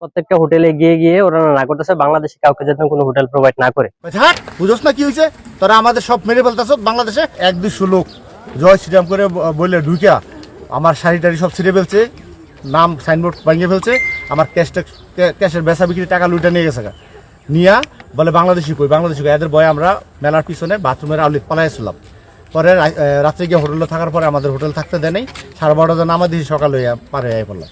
প্রত্যেকটা হোটেলে গিয়ে গিয়ে ওরা না করতেছে বাংলাদেশে কাউকে যেন কোনো হোটেল প্রোভাইড না করে। বুঝোস না কি হয়েছে, তোরা আমাদের সব মেরে ফেলতেছ বাংলাদেশে। 1-200 লোক জয় শ্রীরাম করে বললে ঢুকিয়া আমার শাড়ি টাড়ি সব ছিঁড়ে ফেলছে, নাম সাইনবোর্ড ভাঙিয়ে ফেলছে, আমার ক্যাশের বেচা বিক্রি টাকা লুইটা নিয়ে গেছে। নিয়া বলে বাংলাদেশি কই বাংলাদেশি কই, এদের ভয়ে আমরা মেলার পিছনে বাথরুমের আউলি পালাইছিলাম। পরে রাত্রে গিয়ে হোটেলে থাকার পরে আমাদের হোটেল থাকতে দেয় নাই। 12:30 জন আমাদের সকাল হইয়া পারে আই পড়লাম।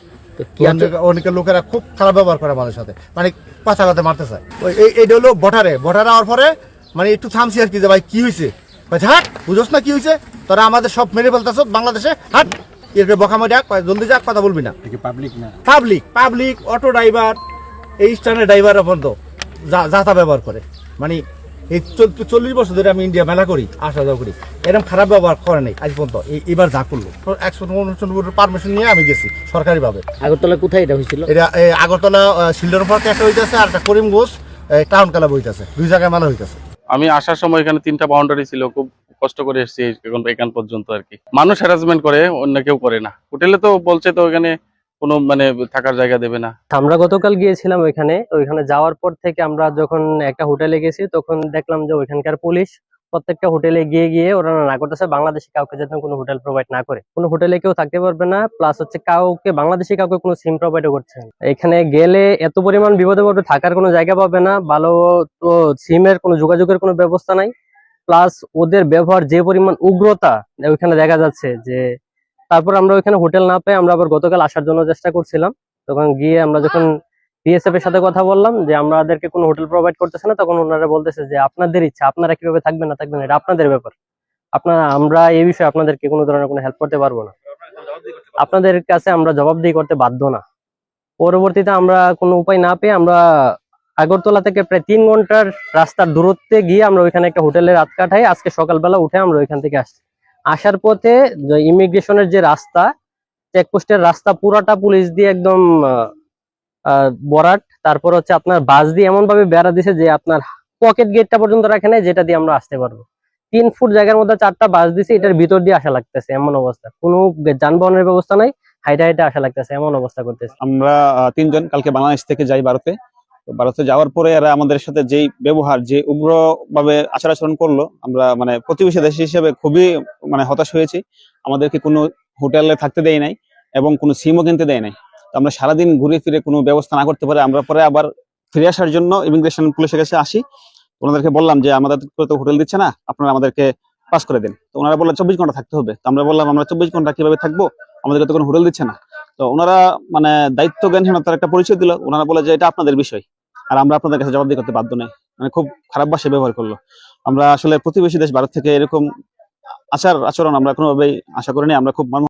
অনেকের লোকেরা খুব খারাপ ব্যবহার করে আমাদের সাথে, মানে কথা কথা মারতে চায়। এইটা হলো বর্ডারে হওয়ার পরে মানে একটু থামছি আর কি, যে ভাই কি হয়েছে, হাট বুঝোস না কি হয়েছে, তোরা আমাদের সব মেরে ফেলতেছ বাংলাদেশে, হাট এর বকামা ডাক, জলদি যাক, কথা বলবি না। পাবলিক না, পাবলিক অটো ড্রাইভার, এই স্ট্যান্ডের ড্রাইভার পর্যন্ত যাতা ব্যবহার করে। মানে এই 40 বছর ধরে আমি ইন্ডিয়া মেলা করি, আসা যাওয়া করি, এরকম খারাপ ব্যবহার করে নাই আজ পর্যন্ত। এবার যা করলো 100 পারমিশন নিয়ে আমি গেছি সরকারিভাবে। আগরতলা কোথায় এটা হয়েছিল? এটা আগরতলা শিলডার পার্কে একটা হইতেছে, আর একটা করিমগঞ্জ টাউন ক্লাব হইতেছে, 2 জায়গায় মেলা হইতেছে। আমি আসার সময় এখানে 3টা বাউন্ডারি ছিল, খুব কষ্ট করে এসেছি এখান পর্যন্ত আর কি। মানুষ হ্যারাসমেন্ট করে, অন্য কেউ করে না। হোটেলে তো বলছে তো এখানে কোনো মানে থাকার জায়গা দেবে না। আমরা গতকাল গিয়েছিলাম ওইখানে যাওয়ার পর থেকে আমরা যখন একটা হোটেলে গেছি তখন দেখলাম যে ওইখানকার পুলিশ প্রত্যেকটা হোটেলে গিয়ে গিয়ে ওরা না করতেছে বাংলাদেশি কাউকে যেন কোনো হোটেল প্রোভাইড না করে। কোনো হোটেলে কেউ থাকতে পারবে না, প্লাস হচ্ছে কাউকে বাংলাদেশি কাউকে কোনো সিম প্রোভাইডও করছে না। এখানে গেলে এত পরিমাণ বিপদে পড়বে, থাকার কোনো জায়গা পাবে না, ভালো তো সিমের কোনো যোগাযোগের কোনো ব্যবস্থা নাই। প্লাস ওদের ব্যবহার যে পরিমাণ উগ্রতা ওইখানে দেখা যাচ্ছে যে, তারপর আমরা ওইখানে হোটেল না পেয়ে আমরা আবার গতকাল আসার জন্য চেষ্টা করছিলাম। তখন গিয়ে আমরা যখন বিএসএফ এর সাথে কথা বললাম যে আমাদেরকে কোনো হোটেল প্রোভাইড করতেছে না, তখন ওনারা বলতেছে যে আপনাদের ইচ্ছা, আপনারা কিভাবে থাকবেন না থাকবেন এটা আপনাদের ব্যাপার, আমরা এই বিষয়ে আপনাদেরকে কোনো ধরনের কোনো হেল্প করতে পারবো না, আপনাদের কাছে আমরা জবাবদিহি করতে বাধ্য না। পরবর্তীতে আমরা কোনো উপায় না পেয়ে আমরা আগরতলা থেকে প্রায় 3 ঘন্টার রাস্তার দূরত্বে গিয়ে আমরা ওইখানে একটা হোটেলে রাত কাটাই। আজকে সকালবেলা উঠে আমরা ওইখান থেকে আসছি। আসার পথে ইমিগ্রেশনের যে রাস্তা, চেকপোস্টের রাস্তা পুরাটা পুলিশ দিয়ে একদম বরাট। তারপর হচ্ছে আপনার বাস দিয়ে এমন ভাবে বেড়া দিছে যে আপনার পকেট গেটটা পর্যন্ত রাখে নাই, যেটা দিয়ে আমরা আসতে পারবো। 3 ফুট জায়গার মধ্যে 4টা বাস দিছে, এটার ভিতর দিয়ে আসা লাগতেছে এমন অবস্থা, কোনো যানবাহনের ব্যবস্থা নাই, হাইটা হাইটা আসা লাগতেছে এমন অবস্থা করতেছে। আমরা 3 জন কালকে বাংলাদেশ থেকে যাই ভারতে যাওয়ার পরে এরা আমাদের সাথে যেই ব্যবহার, যে উগ্র ভাবে আচরণ করলো, আমরা মানে প্রতিবেশী দেশ হিসেবে খুবই মানে হতাশ হয়েছি। আমাদেরকে কোনো হোটেলে থাকতে দেয় নাই এবং কোনো সিমও কিনতে দেয় নাই। আমরা সারাদিন ঘুরে ফিরে কোনো ব্যবস্থা না করতে পারে আমরা পরে আবার ফিরে আসার জন্য ইমিগ্রেশন পুলিশের কাছে আসি। ওনাদেরকে বললাম যে আমাদের তো হোটেল দিচ্ছে না, আপনারা আমাদেরকে পাস করে দেন। তো ওনারা বললেন 24 ঘন্টা থাকতে হবে। তো আমরা বললাম আমরা 24 ঘন্টা কিভাবে থাকবো, আমাদেরকে তো কোনো হোটেল দিচ্ছে না। তো ওনারা মানে দায়িত্ব জ্ঞানহীনতার একটা পরিচয় দিল। ওনারা বলে যে এটা আপনাদের বিষয়, আর আমরা আপনাদের কাছে জবাবদিহি করতে বাধ্য নই। মানে খুব খারাপ ভাষায় ব্যবহার করলো। আমরা আসলে প্রতিবেশী দেশ ভারত থেকে এরকম আচরণ আমরা কোনোভাবেই আশা করিনি। আমরা খুব